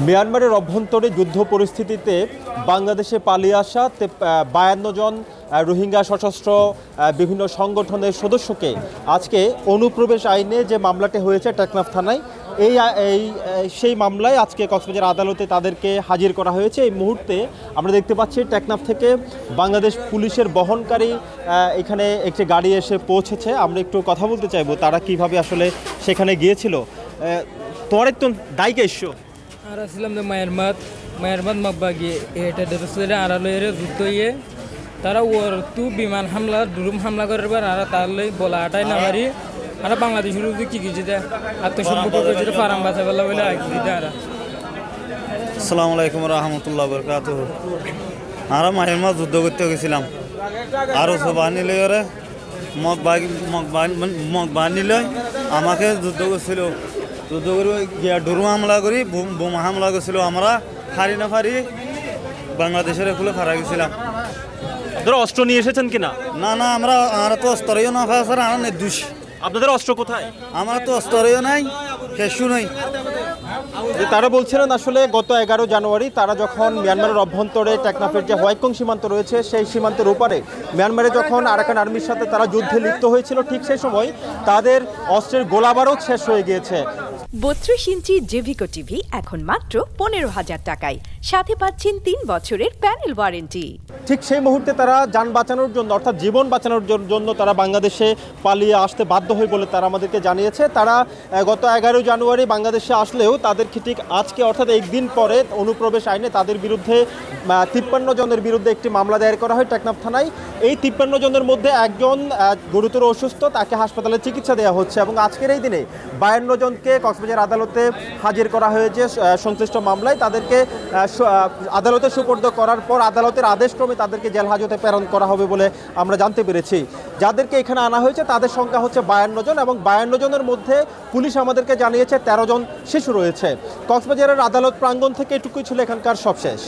মিয়ানমারের অভ্যন্তরে যুদ্ধ পরিস্থিতিতে বাংলাদেশে পালিয়ে আসা 52 জন রোহিঙ্গা সশস্ত্র বিভিন্ন সংগঠনের সদস্যকে আজকে অনুপ্রবেশ আইনে যে মামলাটি হয়েছে টেকনাফ থানায় সেই মামলায় আজকে কক্সবাজার আদালতে তাদেরকে হাজির করা হয়েছে। এই মুহূর্তে আমরা দেখতে পাচ্ছি টেকনাফ থেকে বাংলাদেশ পুলিশের বহনকারী এখানে একটি গাড়ি এসে পৌঁছেছে। আমরা একটু কথা বলতে চাইবো তারা কিভাবে আসলে সেখানে গিয়েছিল। তোমার একটু দায়িকা এসছো আর আসলাম যে মায়েরমাদ মাব্বাগি এটা দেশে আড়ালয়ের যুদ্ধ ইয়ে তারা ওর তু বিমান হামলা ড্রোন হামলা করবার আর তাহলে বলা আটাই না পারি আর বাংলাদেশের কি কিছু দেয় আত্মসম্পর্ক করছে ফারাম বাঁচা বেলা বলে দিতে আর আসসালামু আলাইকুম রহমতুল্লাহ বরকাত। আমরা মায়েরমাদ যুদ্ধ করতে গেছিলাম আরও সব আনিলে ওরে মগ বানিলে আমাকে যুদ্ধ করছিল। যুদ্ধ করে গিয়া ডুরু হামলা করি বোমা হামলা করছিল। আমরা ফারি না ফারি বাংলাদেশের এগুলো ফারা গেছিলাম। আপনারা অস্ত্র নিয়ে এসেছেন কিনা? না আমরা তো অস্ত্রও না ফাঁস আর আমার নির্দোষ। আপনাদের অস্ত্র কোথায়? আমার তো অস্ত্রও নাই, কেসু নাই। যে তারা বলছিলেন আসলে গত 11 জানুয়ারি তারা যখন মিয়ানমারের অভ্যন্তরে টেকনাফের যে হোয়াইকং সীমান্ত রয়েছে সেই সীমান্তের ওপারে মিয়ানমারে যখন আরাকান আর্মির সাথে তারা যুদ্ধে লিপ্ত হয়েছিল, ঠিক সেই সময় তাদের অস্ত্রের গোলাবারও শেষ হয়ে গিয়েছে। 32 ইঞ্চি জেভিকো টিভি এখন মাত্র 15,000 টাকায়, সাথে পাচ্ছেন 3 বছরের প্যানেল ওয়ারেন্টি। ঠিক সেই মুহূর্তে তারা যান বাঁচানোর জন্য অর্থাৎ জীবন বাঁচানোর জন্য তারা বাংলাদেশে পালিয়ে আসতে বাধ্য হয় বলে তারা আমাদেরকে জানিয়েছে। তারা গত 11 জানুয়ারি বাংলাদেশে আসলেও তাদেরকে ঠিক আজকে অর্থাৎ একদিন পরে অনুপ্রবেশ আইনে তাদের বিরুদ্ধে 53 জনের বিরুদ্ধে একটি মামলা দায়ের করা হয় টেকনাফ থানায়। এই 53 জনের মধ্যে একজন গুরুতর অসুস্থ, তাকে হাসপাতালে চিকিৎসা দেওয়া হচ্ছে এবং আজকের এই দিনে 52 জনকে কক্সবাজার আদালতে হাজির করা হয়েছে সংশ্লিষ্ট মামলায়। তাদেরকে আদালতে সুপর্দ করার পর আদালতের আদেশক্রমে তাদেরকে জেল হাজতে প্রেরণ করা হবে বলে আমরা জানতে পেরেছি। যাদেরকে এখানে আনা হয়েছে তাদের সংখ্যা হচ্ছে 52 জন এবং 52 জনের মধ্যে পুলিশ আমাদেরকে জানিয়েছে 13 জন শিশু রয়েছে। কক্সবাজারের আদালত প্রাঙ্গণ থেকে এটুকুই ছিল এখানকার সবশেষ।